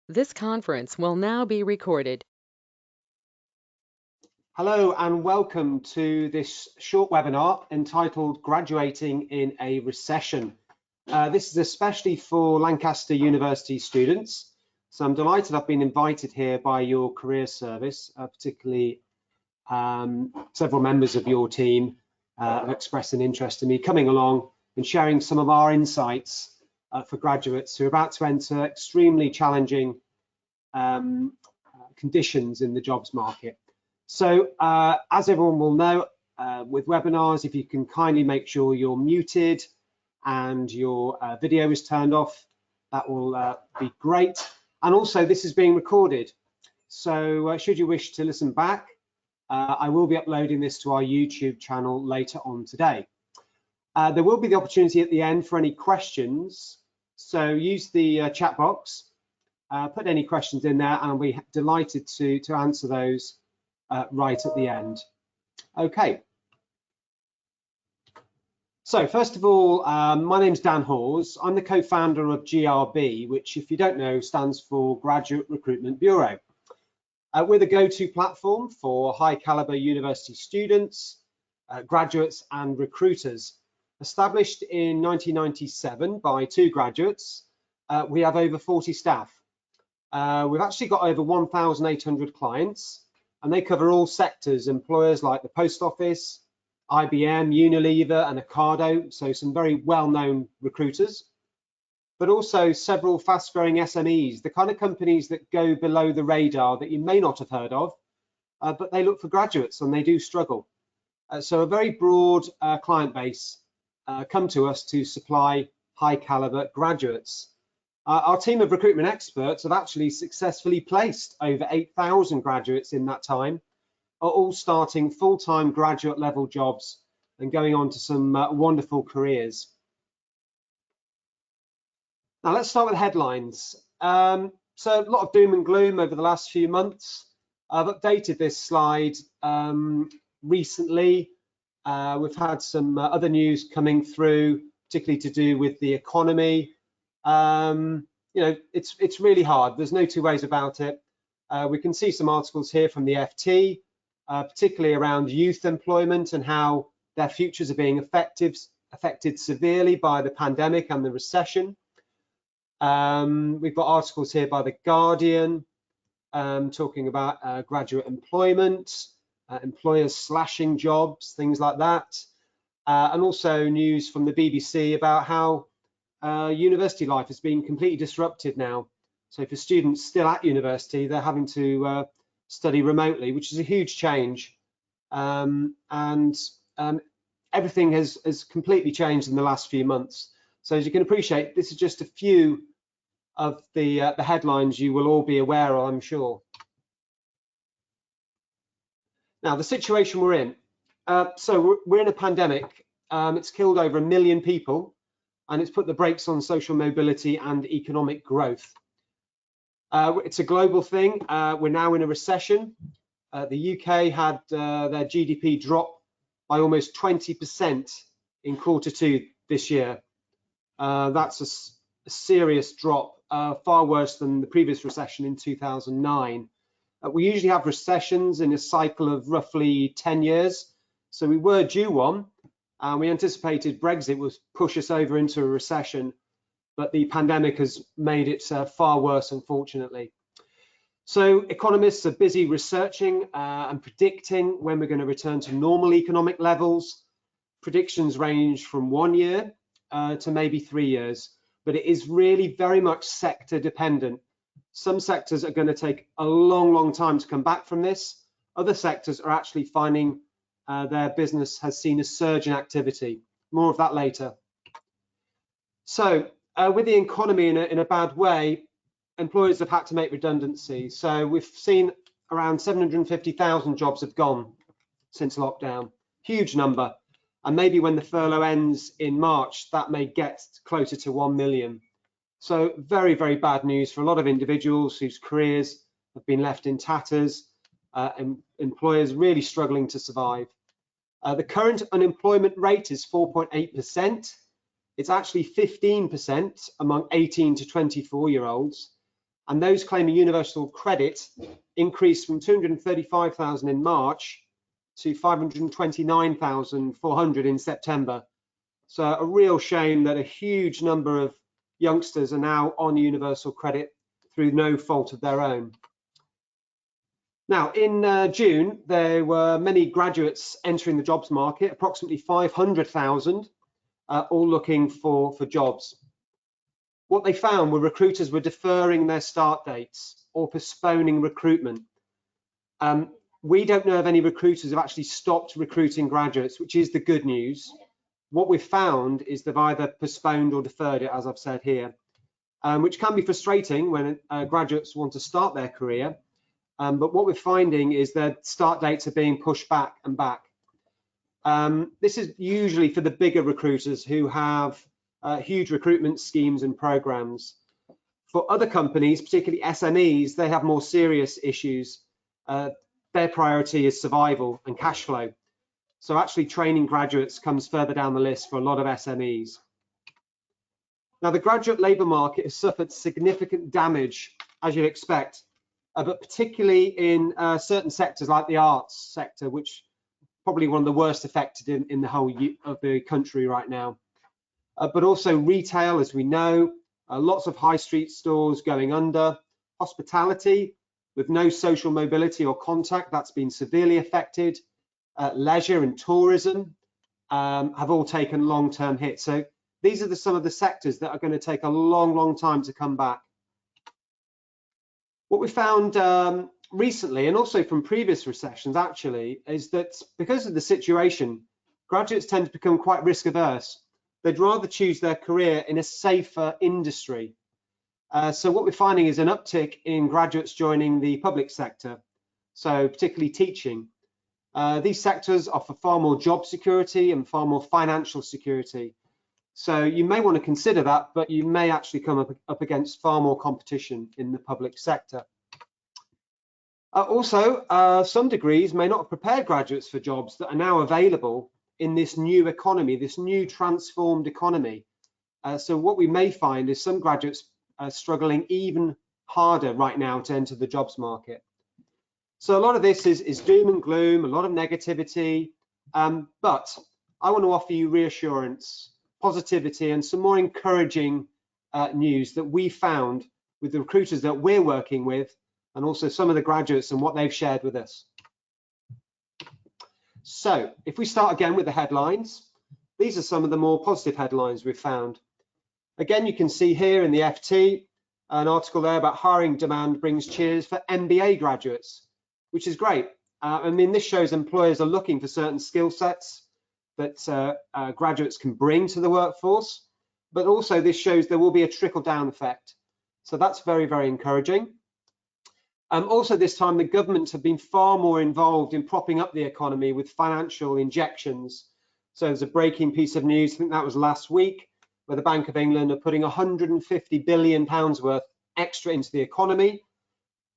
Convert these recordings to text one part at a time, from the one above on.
This conference will now be recorded. Hello and welcome to this short webinar entitled Graduating in a Recession. This is especially for Lancaster University students. So I'm delighted I've been invited here by your career service, particularly several members of your team have expressed an interest in me coming along and sharing some of our insights for graduates who are about to enter extremely challenging conditions in the jobs market. So as everyone will know, with webinars, if you can kindly make sure you're muted and your video is turned off, that will be great. And also this is being recorded. So should you wish to listen back, I will be uploading this to our YouTube channel later on today. There will be the opportunity at the end for any questions. So use the chat box, put any questions in there, and I'll be delighted to answer those right at the end. Okay. So first of all, my name's Dan Hawes. I'm the co-founder of GRB, which, if you don't know, stands for Graduate Recruitment Bureau. We're the go-to platform for high caliber university students, graduates and recruiters. Established in 1997 by two graduates, we have over 40 staff. We've actually got over 1,800 clients, and they cover all sectors, employers like the Post Office, IBM, Unilever and Ocado, so some very well-known recruiters, but also several fast-growing SMEs, the kind of companies that go below the radar that you may not have heard of, but they look for graduates and they do struggle. So a very broad client base come to us to supply high-caliber graduates. Our team of recruitment experts have actually successfully placed over 8,000 graduates in that time, are all starting full-time graduate level jobs and going on to some wonderful careers. Now let's start with headlines. So a lot of doom and gloom over the last few months. I've updated this slide recently. We've had some other news coming through, particularly to do with the economy. You know, it's really hard. There's no two ways about it. We can see some articles here from the FT, particularly around youth employment and how their futures are being affected severely by the pandemic and the recession. We've got articles here by The Guardian talking about graduate employment, employers slashing jobs, things like that. And also news from the BBC about how university life has been completely disrupted now. So for students still at university, they're having to study remotely, which is a huge change. Everything has completely changed in the last few months. So as you can appreciate, this is just a few of the headlines you will all be aware of, I'm sure. Now, the situation we're in. So we're in a pandemic. It's killed over 1 million people, and it's put the brakes on social mobility and economic growth. It's a global thing. We're now in a recession. The UK had their GDP drop by almost 20% in Q2 this year. That's a serious drop, far worse than the previous recession in 2009. We usually have recessions in a cycle of roughly 10 years. So we were due one, and we anticipated Brexit would push us over into a recession, but the pandemic has made it far worse, unfortunately. So economists are busy researching and predicting when we're going to return to normal economic levels. Predictions range from 1 year to maybe 3 years, but it is really very much sector dependent. Some sectors are going to take a long time to come back from this. Other sectors are actually finding their business has seen a surge in activity. More of that later. So with the economy in a bad way, employers have had to make redundancies. So we've seen around 750,000 jobs have gone since lockdown. Huge number. And maybe when the furlough ends in March, that may get closer to 1 million. So very bad news for a lot of individuals whose careers have been left in tatters, and employers really struggling to survive. The current unemployment rate is 4.8%. It's actually 15% among 18 to 24-year-olds. and those claiming universal credit increased from 235,000 in March to 529,400 in September. So a real shame that a huge number of youngsters are now on universal credit through no fault of their own. Now, in June, there were many graduates entering the jobs market, approximately 500,000, all looking for jobs. What they found were recruiters were deferring their start dates or postponing recruitment. We don't know of any recruiters who have actually stopped recruiting graduates, which is the good news. What we've found is they've either postponed or deferred it, as I've said here, which can be frustrating when graduates want to start their career. But what we're finding is that start dates are being pushed back and back. This is usually for the bigger recruiters who have huge recruitment schemes and programs. For other companies, particularly SMEs, they have more serious issues. Their priority is survival and cash flow. So actually training graduates comes further down the list for a lot of SMEs. Now, the graduate labour market has suffered significant damage, as you'd expect, but particularly in certain sectors like the arts sector, which probably one of the worst affected in the whole of the country right now. But also retail, as we know, lots of high street stores going under. Hospitality, with no social mobility or contact, that's been severely affected. Leisure and tourism have all taken long-term hits. So these are some of the sectors that are going to take a long time to come back. What we found recently, and also from previous recessions actually, is that because of the situation, graduates tend to become quite risk averse. They'd rather choose their career in a safer industry. So what we're finding is an uptick in graduates joining the public sector, so particularly teaching. These sectors offer far more job security and far more financial security. So you may want to consider that, but you may actually come up against far more competition in the public sector. Also, some degrees may not have prepared graduates for jobs that are now available in this new economy, this new transformed economy. So what we may find is some graduates are struggling even harder right now to enter the jobs market. So a lot of this is doom and gloom, a lot of negativity, but I want to offer you reassurance, positivity, and some more encouraging news that we found with the recruiters that we're working with, and also some of the graduates and what they've shared with us. So if we start again with the headlines, these are some of the more positive headlines we've found. Again, you can see here in the FT an article there about hiring demand brings cheers for MBA graduates, which is great. I mean, this shows employers are looking for certain skill sets that graduates can bring to the workforce, but also this shows there will be a trickle-down effect. So that's very encouraging. Also this time, the government have been far more involved in propping up the economy with financial injections. So there's a breaking piece of news, I think that was last week, where the Bank of England are putting £150 billion worth extra into the economy.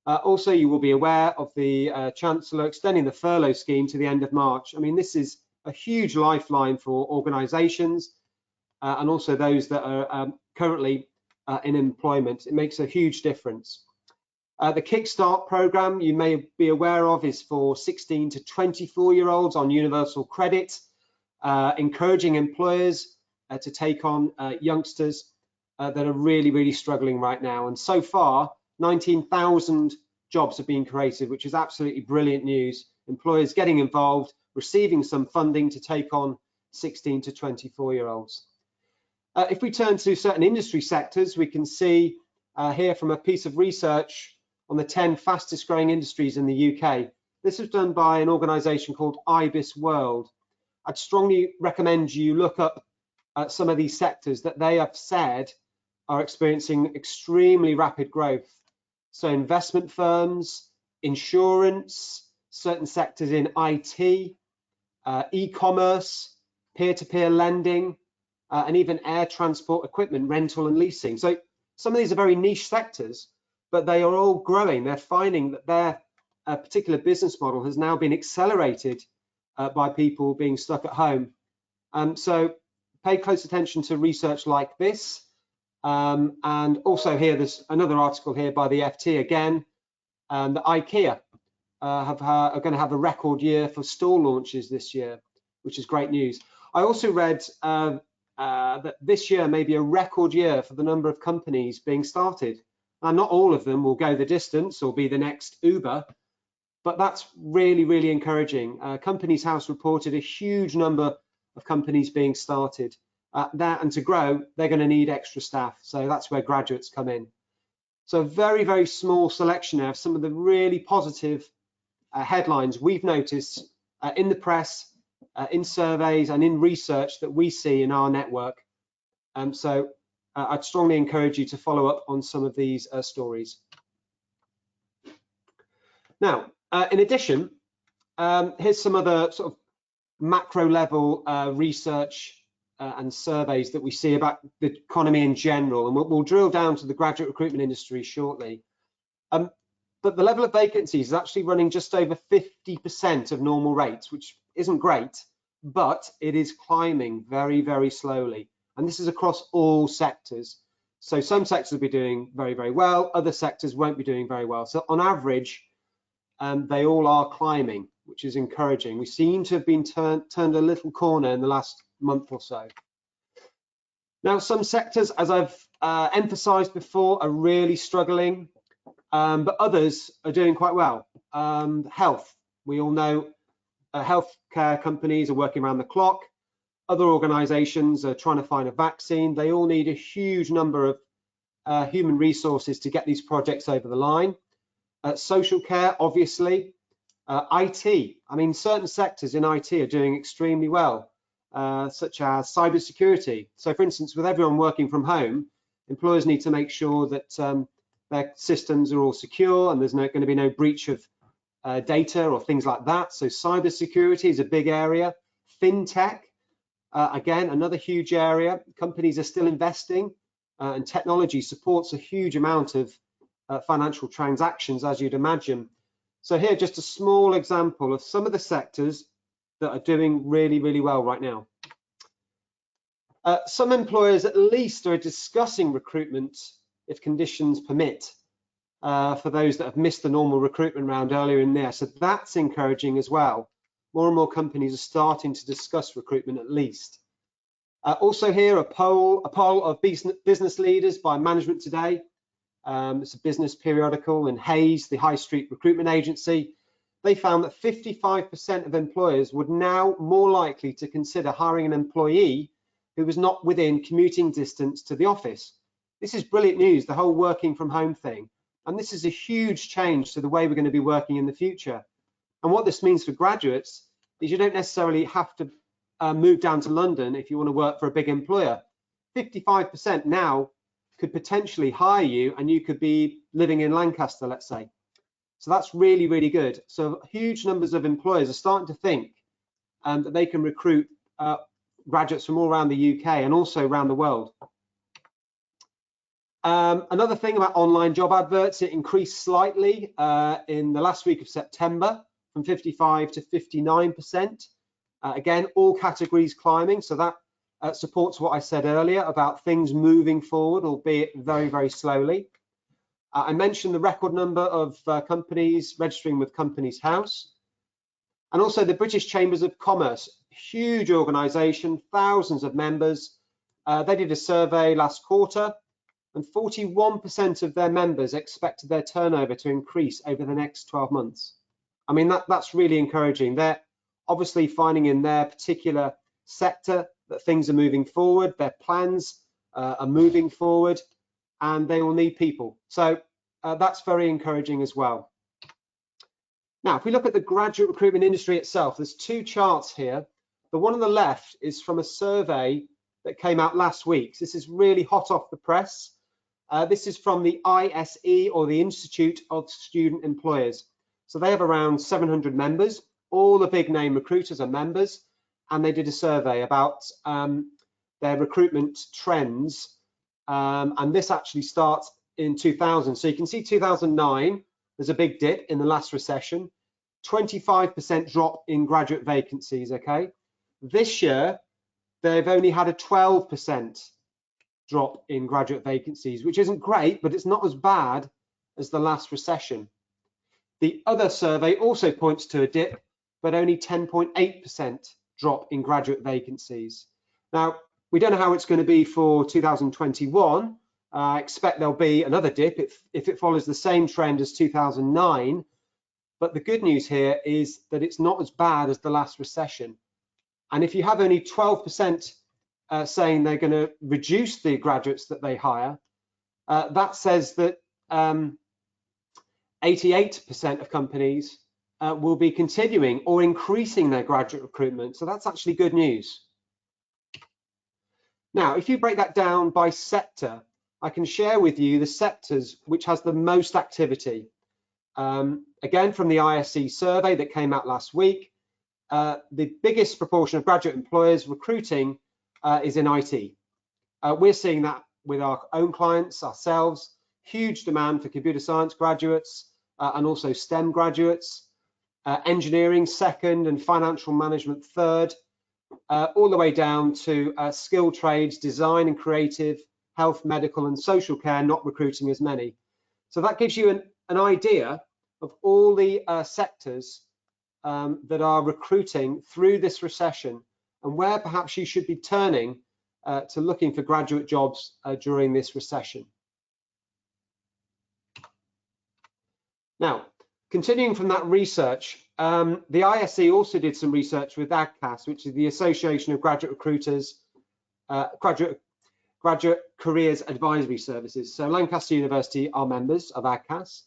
Also, you will be aware of the Chancellor extending the furlough scheme to the end of March. I mean, this is a huge lifeline for organisations and also those that are currently in employment. It makes a huge difference. The Kickstart programme you may be aware of is for 16 to 24-year-olds on universal credit, encouraging employers to take on youngsters that are really struggling right now. And so far, 19,000 jobs have been created, which is absolutely brilliant news. Employers getting involved, receiving some funding to take on 16 to 24-year-olds. If we turn to certain industry sectors, we can see here from a piece of research on the 10 fastest growing industries in the UK. This was done by an organisation called IBIS World. I'd strongly recommend you look up some of these sectors that they have said are experiencing extremely rapid growth. So investment firms, insurance, certain sectors in IT, e-commerce, peer-to-peer lending, and even air transport equipment rental and leasing. So some of these are very niche sectors, but they are all growing. They're finding that their particular business model has now been accelerated by people being stuck at home. So pay close attention to research like this. And also here, there's another article here by the FT again, that IKEA are going to have a record year for store launches this year, which is great news. I also read that this year may be a record year for the number of companies being started. Now, not all of them will go the distance or be the next Uber, but that's really, really encouraging. Companies House reported a huge number of companies being started. And to grow, they're going to need extra staff. So that's where graduates come in. So a very, very small selection of some of the really positive headlines we've noticed in the press, in surveys and in research that we see in our network. So I'd strongly encourage you to follow up on some of these stories. Now, in addition, here's some other sort of macro level research and surveys that we see about the economy in general, and we'll drill down to the graduate recruitment industry shortly. But the level of vacancies is actually running just over 50% of normal rates, which isn't great, but it is climbing very, very slowly. And this is across all sectors. So some sectors will be doing very, very well, other sectors won't be doing very well. So on average, they all are climbing, which is encouraging. We seem to have been turned a little corner in the last month or so. Now, some sectors, as I've emphasized before, are really struggling, but others are doing quite well. Health, we all know healthcare companies are working around the clock. Other organizations are trying to find a vaccine. They all need a huge number of human resources to get these projects over the line. Social care, obviously. IT, I mean, certain sectors in IT are doing extremely well, such as cybersecurity. So for instance, with everyone working from home, employers need to make sure that their systems are all secure and there's going to be no breach of data or things like that. So cybersecurity is a big area. FinTech, again, another huge area. Companies are still investing, and technology supports a huge amount of financial transactions, as you'd imagine. So here, just a small example of some of the sectors that are doing really, really well right now. Some employers at least are discussing recruitment if conditions permit, for those that have missed the normal recruitment round earlier in there. So that's encouraging as well. More and more companies are starting to discuss recruitment at least. Also here, a poll of business leaders by Management Today. It's a business periodical, in Hayes, the high street recruitment agency. They found that 55% of employers would now more likely to consider hiring an employee who was not within commuting distance to the office. This is brilliant news, the whole working from home thing. And this is a huge change to the way we're going to be working in the future. And what this means for graduates is you don't necessarily have to move down to London if you want to work for a big employer. 55% now could potentially hire you and you could be living in Lancaster, let's say. So that's really, really good. So huge numbers of employers are starting to think that they can recruit graduates from all around the UK and also around the world. Another thing about online job adverts, it increased slightly in the last week of September from 55 to 59%. Again, all categories climbing, so that supports what I said earlier about things moving forward, albeit very, very slowly. I mentioned the record number of companies registering with Companies House, and also the British Chambers of Commerce, huge organisation, thousands of members. They did a survey last quarter, and 41% of their members expected their turnover to increase over the next 12 months. I mean, that's really encouraging. They're obviously finding in their particular sector that things are moving forward, their plans are moving forward, and they will need people. So that's very encouraging as well. Now, if we look at the graduate recruitment industry itself, there's two charts here. The one on the left is from a survey that came out last week. This is really hot off the press. This is from the ISE, or the Institute of Student Employers. So they have around 700 members. All the big name recruiters are members, and they did a survey about their recruitment trends. And this actually starts in 2000. So you can see 2009, there's a big dip in the last recession, 25% drop in graduate vacancies, okay? This year, they've only had a 12% drop in graduate vacancies, which isn't great, but it's not as bad as the last recession. The other survey also points to a dip, but only 10.8% drop in graduate vacancies. Now, we don't know how it's going to be for 2021. I expect there'll be another dip if it follows the same trend as 2009. But the good news here is that it's not as bad as the last recession. And if you have only 12% saying they're going to reduce the graduates that they hire, that says that 88% of companies will be continuing or increasing their graduate recruitment. So that's actually good news. Now, if you break that down by sector, I can share with you the sectors which has the most activity. Again, from the ISE survey that came out last week, the biggest proportion of graduate employers recruiting is in IT. We're seeing that with our own clients, ourselves, huge demand for computer science graduates and also STEM graduates, engineering second and financial management third, all the way down to skilled trades, design and creative, health, medical and social care, not recruiting as many. So that gives you an idea of all the sectors that are recruiting through this recession and where perhaps you should be turning to looking for graduate jobs during this recession. Now, continuing from that research, the ISE also did some research with AGCAS, which is the Association of Graduate Recruiters, Graduate Careers Advisory Services. So Lancaster University are members of AGCAS.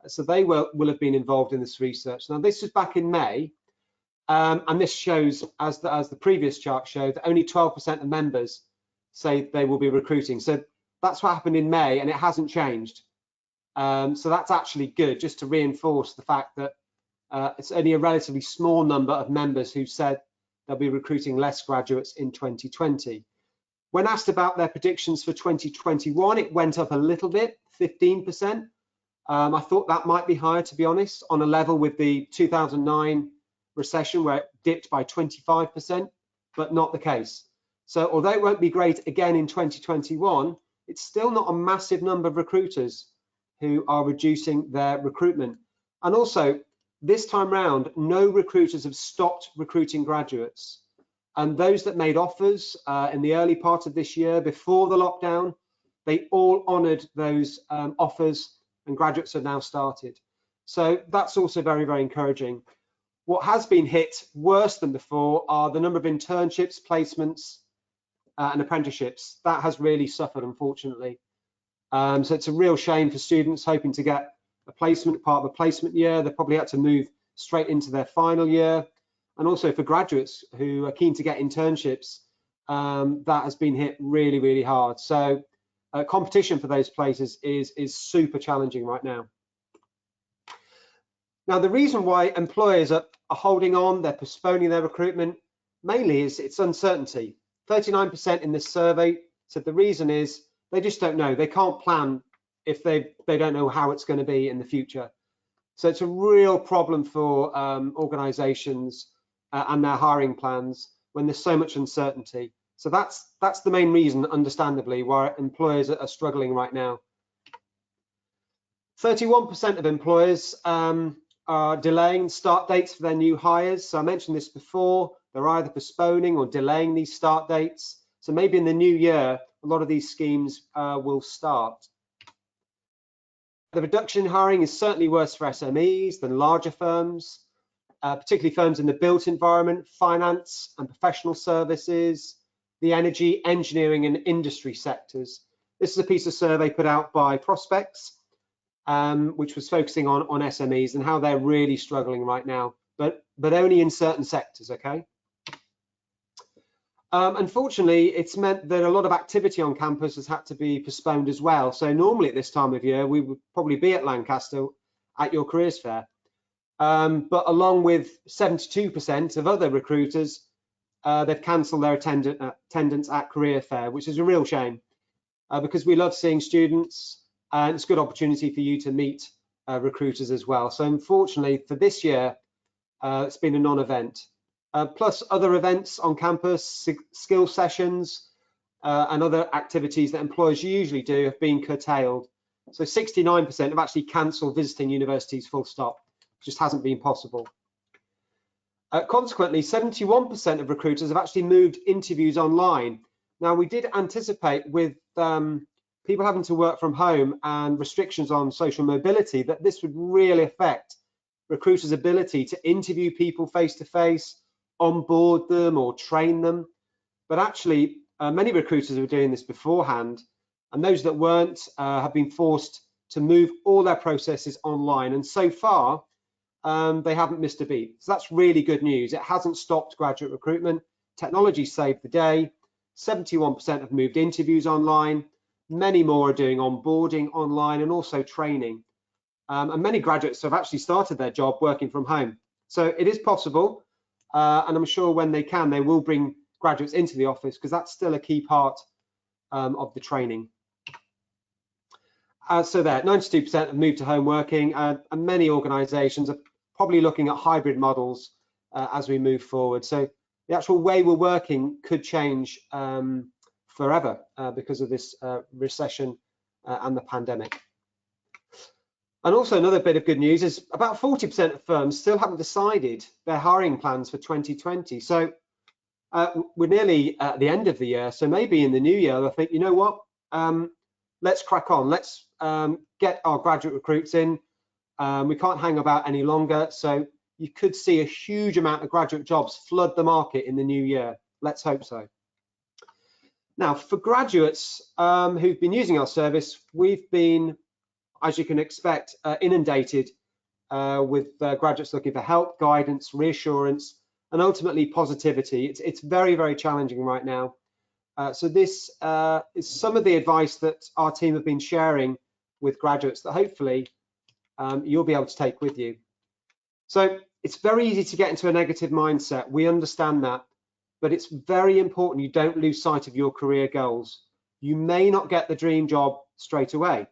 So they will have been involved in this research. Now, this was back in May, and this shows, as the previous chart showed, that only 12% of members say they will be recruiting. So that's what happened in May, and it hasn't changed. So that's actually good, just to reinforce the fact that it's only a relatively small number of members who said they'll be recruiting less graduates in 2020. When asked about their predictions for 2021, it went up a little bit, 15%. I thought that might be higher, to be honest, on a level with the 2009 recession where it dipped by 25%, but not the case. So although it won't be great again in 2021, it's still not a massive number of recruiters who are reducing their recruitment. And also, this time round, no recruiters have stopped recruiting graduates. And those that made offers in the early part of this year, before the lockdown, they all honoured those offers, and graduates have now started. So that's also very, very encouraging. What has been hit worse than before are the number of internships, placements, and apprenticeships. That has really suffered, unfortunately. So it's a real shame for students hoping to get a placement, part of a placement year. They probably had to move straight into their final year. And also for graduates who are keen to get internships, that has been hit really, really hard. So competition for those places is super challenging right now. Now, the reason why employers are holding on, they're postponing their recruitment, mainly is it's uncertainty. 39% in this survey said the reason is they just don't know. They can't plan if they don't know how it's going to be in the future. So it's a real problem for organizations and their hiring plans when there's so much uncertainty. So that's the main reason, understandably, why employers are struggling right now. 31% of employers are delaying start dates for their new hires. So I mentioned this before, they're either postponing or delaying these start dates. So maybe in the new year, a lot of these schemes will start. The reduction in hiring is certainly worse for SMEs than larger firms, particularly firms in the built environment, finance and professional services, the energy, engineering and industry sectors. This is a piece of survey put out by Prospects, which was focusing on SMEs and how they're really struggling right now, but only in certain sectors, okay? Unfortunately, it's meant that a lot of activity on campus has had to be postponed as well. So normally at this time of year, we would probably be at Lancaster at your careers fair. But along with 72% of other recruiters, they've cancelled their attendance at career fair, which is a real shame because we love seeing students and it's a good opportunity for you to meet recruiters as well. So unfortunately for this year, it's been a non-event. Plus other events on campus, skill sessions, and other activities that employers usually do have been curtailed. So 69% have actually cancelled visiting universities full stop. It just hasn't been possible. Consequently, 71% of recruiters have actually moved interviews online. Now, we did anticipate with people having to work from home and restrictions on social mobility that this would really affect recruiters' ability to interview people face-to-face, onboard them or train them. But actually, many recruiters were doing this beforehand, and those that weren't have been forced to move all their processes online. And so far, they haven't missed a beat. So that's really good news. It hasn't stopped graduate recruitment. Technology saved the day. 71% have moved interviews online. Many more are doing onboarding online and also training. And many graduates have actually started their job working from home. So it is possible. And I'm sure when they can, they will bring graduates into the office because that's still a key part of the training. So there, 92% have moved to home working, and many organisations are probably looking at hybrid models as we move forward. So the actual way we're working could change forever because of this recession and the pandemic. And also another bit of good news is about 40% of firms still haven't decided their hiring plans for 2020. So we're nearly at the end of the year, so maybe in the new year they'll think, you know what, let's crack on, let's get our graduate recruits in. We can't hang about any longer, so you could see a huge amount of graduate jobs flood the market in the new year. Let's hope so. Now, for graduates who've been using our service, we've been, as you can expect, inundated with graduates looking for help, guidance, reassurance, and ultimately positivity. It's very, very challenging right now. So this is some of the advice that our team have been sharing with graduates that hopefully you'll be able to take with you. So it's very easy to get into a negative mindset. We understand that, but it's very important you don't lose sight of your career goals. You may not get the dream job straight away.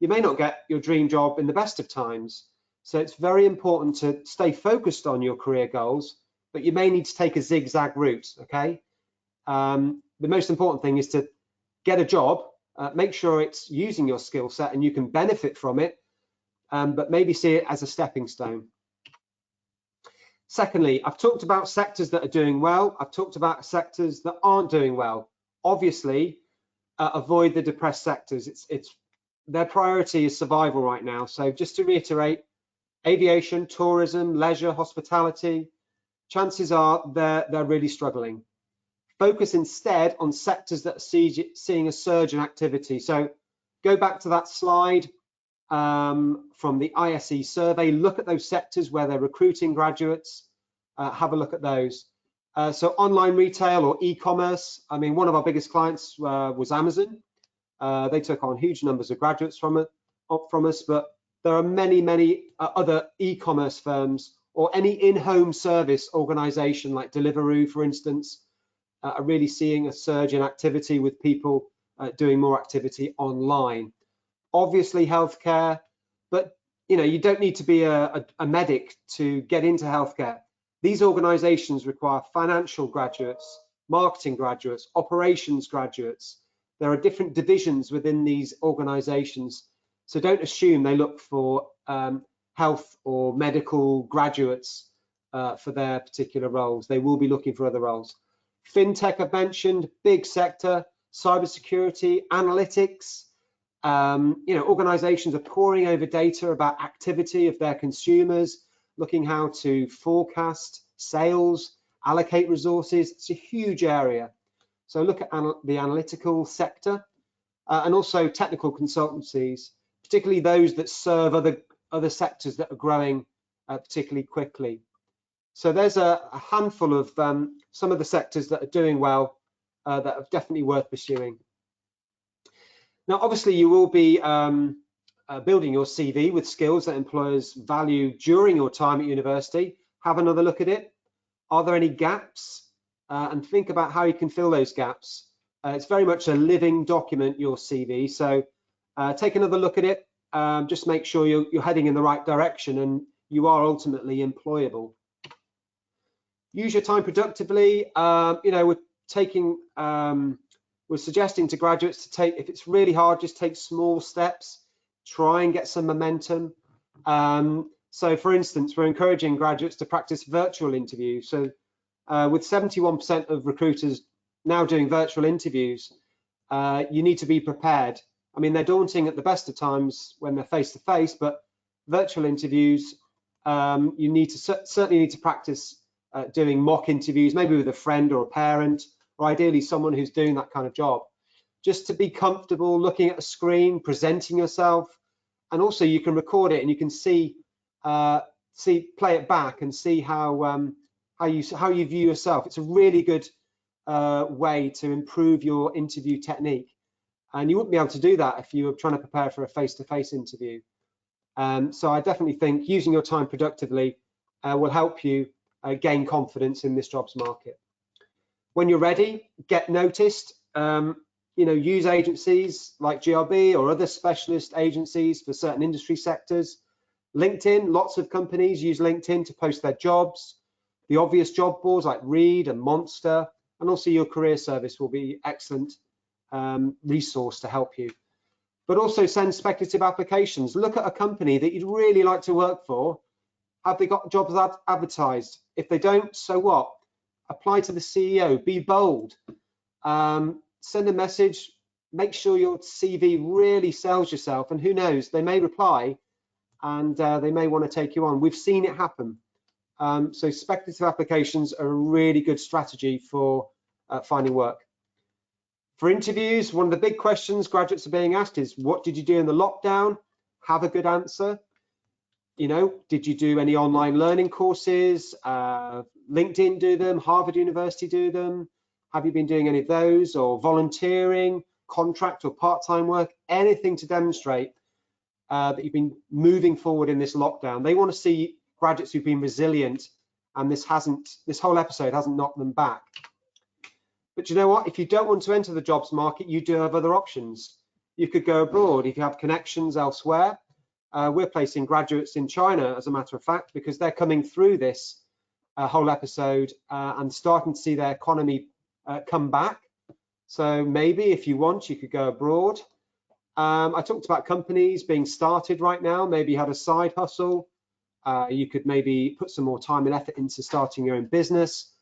You may not get your dream job in the best of times. So it's very important to stay focused on your career goals, but you may need to take a zigzag route, okay? The most important thing is to get a job, make sure it's using your skill set and you can benefit from it, but maybe see it as a stepping stone. Secondly, I've talked about sectors that are doing well. I've talked about sectors that aren't doing well. Obviously, avoid the depressed sectors. Their priority is survival right now. So just to reiterate, aviation, tourism, leisure, hospitality, chances are they're really struggling. Focus instead on sectors that are seeing a surge in activity. So go back to that slide from the ISE survey, look at those sectors where they're recruiting graduates, have a look at those. So online retail or e-commerce, I mean, one of our biggest clients was Amazon. They took on huge numbers of graduates from us, but there are many, many other e-commerce firms or any in-home service organization like Deliveroo, for instance, are really seeing a surge in activity with people doing more activity online. Obviously healthcare, but you don't need to be a medic to get into healthcare. These organizations require financial graduates, marketing graduates, operations graduates. There are different divisions within these organizations. So don't assume they look for health or medical graduates for their particular roles. They will be looking for other roles. Fintech I've mentioned, big sector, cybersecurity, analytics. Organizations are poring over data about activity of their consumers, looking how to forecast sales, allocate resources. It's a huge area. So look at the analytical sector and also technical consultancies, particularly those that serve other sectors that are growing particularly quickly. So there's a handful of some of the sectors that are doing well that are definitely worth pursuing. Now, obviously, you will be building your CV with skills that employers value during your time at university. Have another look at it. Are there any gaps? And think about how you can fill those gaps. It's very much a living document, your CV. So take another look at it. Just make sure you're heading in the right direction and you are ultimately employable. Use your time productively. We're taking we're suggesting to graduates to take, if it's really hard, just take small steps, try and get some momentum. So for instance, we're encouraging graduates to practice virtual interviews. So with 71% of recruiters now doing virtual interviews, you need to be prepared. I mean, they're daunting at the best of times when they're face to face, but virtual interviews, you need to certainly need to practice doing mock interviews, maybe with a friend or a parent, or ideally someone who's doing that kind of job, just to be comfortable looking at a screen, presenting yourself, and also you can record it and you can play it back and see how you view yourself. It's a really good way to improve your interview technique, and you wouldn't be able to do that if you were trying to prepare for a face-to-face interview. So I definitely think using your time productively will help you gain confidence in this jobs market. When you're ready, get noticed. Use agencies like GRB or other specialist agencies for certain industry sectors. LinkedIn, lots of companies use LinkedIn to post their jobs. The obvious job boards like Reed and Monster, and also your career service will be excellent resource to help you. But also send speculative applications. Look at a company that you'd really like to work for. Have they got jobs advertised? If they don't, so what? Apply to the CEO, be bold. Send a message, make sure your CV really sells yourself, and who knows, they may reply and they may want to take you on. We've seen it happen. So speculative applications are a really good strategy for finding work. For interviews, one of the big questions graduates are being asked is, what did you do in the lockdown? Have a good answer. Did you do any online learning courses? LinkedIn do them, Harvard University do them. Have you been doing any of those, or volunteering, contract or part-time work? Anything to demonstrate that you've been moving forward in this lockdown. They want to see graduates who've been resilient, and this whole episode hasn't knocked them back. But you know what? If you don't want to enter the jobs market, you do have other options. You could go abroad if you have connections elsewhere. We're placing graduates in China, as a matter of fact, because they're coming through this whole episode and starting to see their economy come back. So maybe if you want, you could go abroad. I talked about companies being started right now. Maybe you had a side hustle. You could maybe put some more time and effort into starting your own business.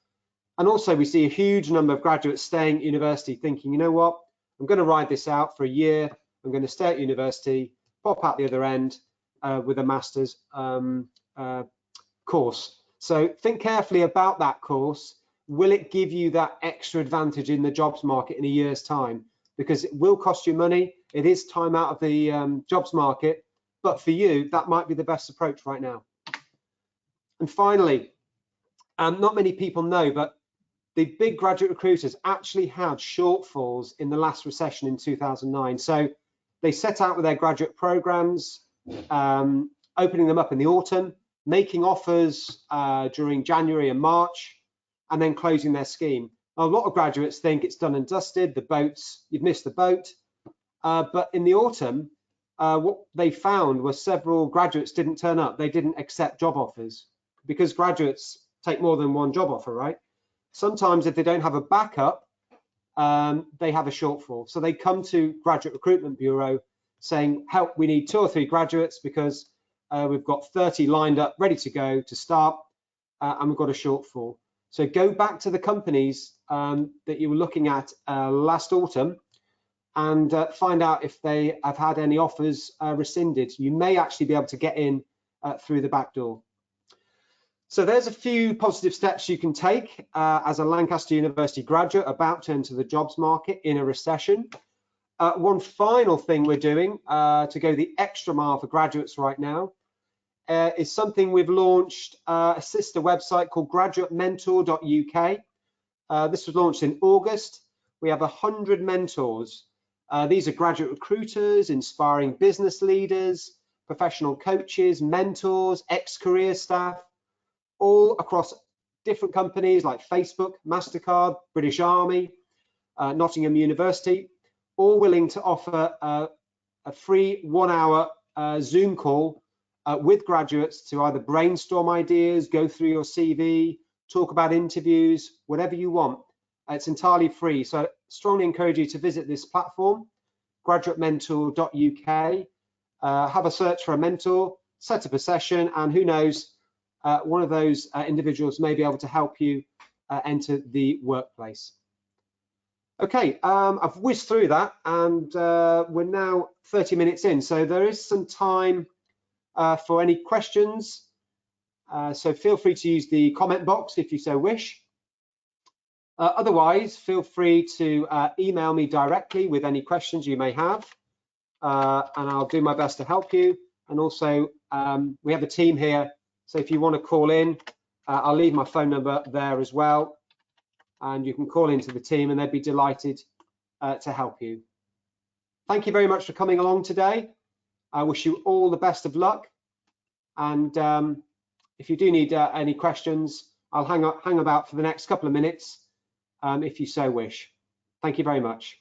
And also we see a huge number of graduates staying at university thinking, you know what, I'm going to ride this out for a year. I'm going to stay at university, pop out the other end with a master's course. So think carefully about that course. Will it give you that extra advantage in the jobs market in a year's time? Because it will cost you money. It is time out of the jobs market, but for you, that might be the best approach right now. And finally, not many people know, but the big graduate recruiters actually had shortfalls in the last recession in 2009. So they set out with their graduate programs, opening them up in the autumn, making offers during January and March, and then closing their scheme. A lot of graduates think it's done and dusted, you've missed the boat. But in the autumn, what they found was several graduates didn't turn up. They didn't accept job offers because graduates take more than one job offer, right? Sometimes if they don't have a backup, they have a shortfall. So they come to Graduate Recruitment Bureau saying, help, we need 2 or 3 graduates because we've got 30 lined up, ready to go to start, and we've got a shortfall. So go back to the companies that you were looking at last autumn and find out if they have had any offers rescinded. You may actually be able to get in through the back door. So there's a few positive steps you can take as a Lancaster University graduate about to enter the jobs market in a recession. One final thing we're doing to go the extra mile for graduates right now is something we've launched, a sister website called graduatementor.uk. This was launched in August. We have 100 mentors. These are graduate recruiters, inspiring business leaders, professional coaches, mentors, ex-career staff, all across different companies like Facebook, MasterCard, British Army, Nottingham University, all willing to offer a free 1-hour Zoom call with graduates to either brainstorm ideas, go through your CV, talk about interviews, whatever you want. It's entirely free. So strongly encourage you to visit this platform, graduatementor.uk, have a search for a mentor, set up a session, and who knows, one of those individuals may be able to help you enter the workplace. Okay, I've whizzed through that, and we're now 30 minutes in, so there is some time for any questions. So feel free to use the comment box if you so wish. Otherwise, feel free to email me directly with any questions you may have, and I'll do my best to help you. And also, we have a team here, so if you want to call in, I'll leave my phone number there as well, and you can call into the team and they'd be delighted to help you. Thank you very much for coming along today. I wish you all the best of luck, and if you do need any questions, I'll hang about for the next couple of minutes if you so wish. Thank you very much.